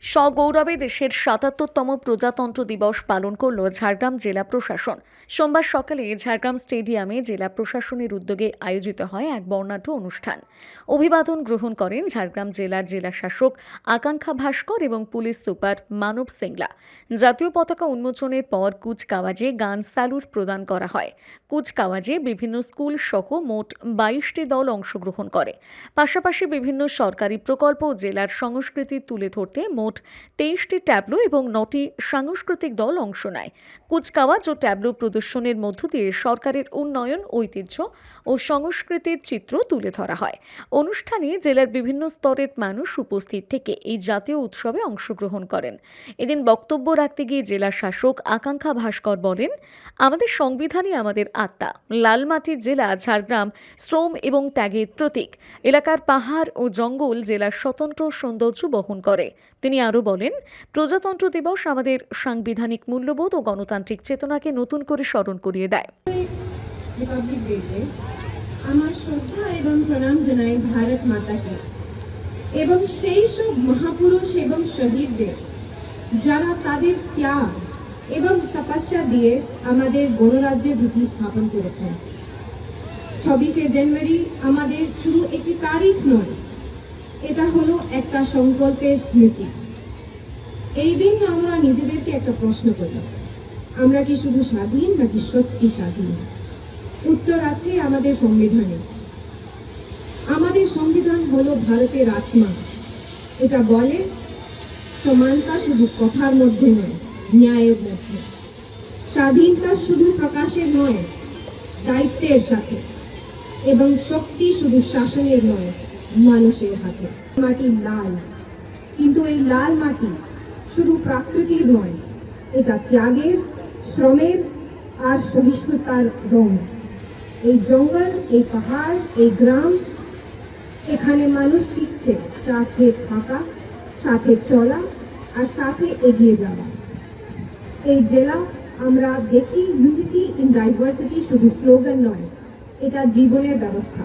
সগৌরবে দেশের ৭৭তম প্রজাতন্ত্র দিবস পালন করল ঝাড়গ্রাম জেলা প্রশাসন। সোমবার সকালে ঝাড়গ্রাম স্টেডিয়ামে জেলা প্রশাসনের উদ্যোগে আয়োজিত হয় এক বর্ণাঢ্য অনুষ্ঠান। অভিবাদন গ্রহণ করেন ঝাড়গ্রাম জেলার জেলাশাসক আকাঙ্ক্ষা ভাস্কর এবং পুলিশ সুপার মানব সিংলা। জাতীয় পতাকা উন্মোচনের পর কুচকাওয়াজে গান স্যালুট প্রদান করা হয়। কুচকাওয়াজে বিভিন্ন স্কুল সহ মোট ২২টি দল অংশগ্রহণ করে। পাশাপাশি বিভিন্ন সরকারি প্রকল্প ও জেলার সংস্কৃতি তুলে ধরতে মোট ২৩টি ট্যাবলো এবং ৯টি সাংস্কৃতিক দল অংশ নেয়। কুচকাওয়াজ ও ট্যাবলো প্রদর্শনের মধ্য দিয়ে সরকারের উন্নয়ন, ঐতিহ্য ও সংস্কৃতির চিত্র তুলে ধরা হয়। অনুষ্ঠানে জেলার বিভিন্ন স্তরের মানুষ উপস্থিত থেকে এই জাতীয় উৎসবে অংশগ্রহণ করেন। এদিন বক্তব্য রাখতে গিয়ে জেলা শাসক আকাঙ্ক্ষা ভাস্কর বলেন, আমাদের সংবিধানই আমাদের আত্মা। লালমাটির জেলা ঝাড়গ্রাম শ্রম এবং ত্যাগের প্রতীক। এলাকার পাহাড় ও জঙ্গল জেলার স্বতন্ত্র সৌন্দর্য বহন করে। তিনি আরও বলেন, প্রজাতন্ত্র দিবস আমাদের সাংবিধানিক মূল্যবোধ ও গণতান্ত্রিক চেতনাকে নতুন করে স্মরণ করিয়ে দেয়। রিপাবলিক ডেতে আমার শ্রদ্ধা এবং প্রণাম জানাই ভারত মাতাকে এবং সেই সব মহাপুরুষ এবং শহীদদের যারা তাদের ত্যাগ এবং তপস্যা দিয়ে আমাদের গণরাজ্যের ভিত্তি স্থাপন করেছেন। ২৬শে জানুয়ারি আমাদের শুধু একটি তারিখ নয়, এটা হলো একটা সংকল্পের স্মৃতি। এই দিন আমরা নিজেদেরকে একটা প্রশ্ন করলাম, আমরা কি শুধু স্বাধীন নাকি সত্যি স্বাধীন? উত্তর আছে আমাদের সংবিধানে। আমাদের সংবিধান হলো ভারতের আত্মা। এটা বলে সমানতা শুধু কথার মধ্যে নয়, ন্যায়ের মধ্যে। স্বাধীনতা শুধু প্রকাশের নয়, দায়িত্বের সাথে। এবং শক্তি শুধু শাসনের নয়, মানুষের হাতে। মাটি লাল, কিন্তু এই লাল মাটি শুধু প্রাকৃতিক নয়, এটা ত্যাগের, শ্রমের আর সহিষ্ণুতার রং। এই জঙ্গল, এই পাহাড়, এই গ্রাম, এখানে মানুষ শিখছে সাথে থাকা, সাথে চলা আর সাথে এগিয়ে যাওয়া। এই জেলা আমরা দেখি ইউনিটি ইন ডাইভার্সিটি শুধু স্লোগান নয়, এটা জীবনের ব্যবস্থা।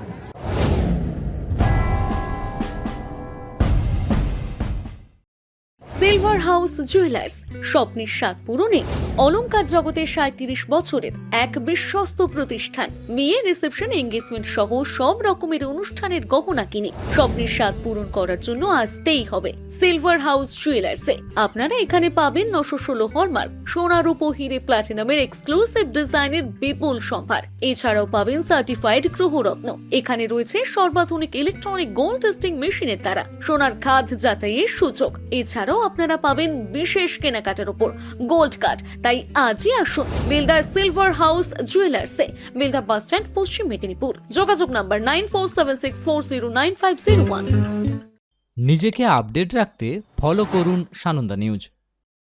সিলভার হাউস জুয়েলার্স, স্বপ্নের স্বাদ পূরণে অলংকার জগতে ৩৭ বছরের এক বিশ্বস্ত প্রতিষ্ঠান। বিয়ে, রিসেপশন, এঙ্গেজমেন্ট সহ সব রকমের অনুষ্ঠানের গহনা কিনে স্বপ্নের স্বাদ পূরণ করার জন্য আসতেই হবে সিলভার হাউস জুয়েলার্সে। আপনারা এখানে পাবেন ৯১৬ হলমার্ক সোনা, রূপো, হিরে, প্লাটিনামের এক্সক্লুসিভ ডিজাইনের বিপুল সম্ভার। এছাড়াও পাবেন সার্টিফাইড গ্রহরত্ন। এখানে রয়েছে সর্বাধুনিক ইলেকট্রনিক গোল্ড টেস্টিং মেশিনের দ্বারা সোনার খাদ যাচাইয়ের সুযোগ। এছাড়াও আপনারা পাবেন বিশেষ কেনাকাটার উপর গোল্ড কার্ড। তাই আজই আসুন বেলদা সিলভার হাউস জুয়েলার্সে, বেলদা বাস স্ট্যান্ড, পশ্চিম মেদিনীপুর। যোগাযোগ নাম্বার 9476409501। নিজেকে আপডেট রাখতে ফলো করুন সানন্দা নিউজ।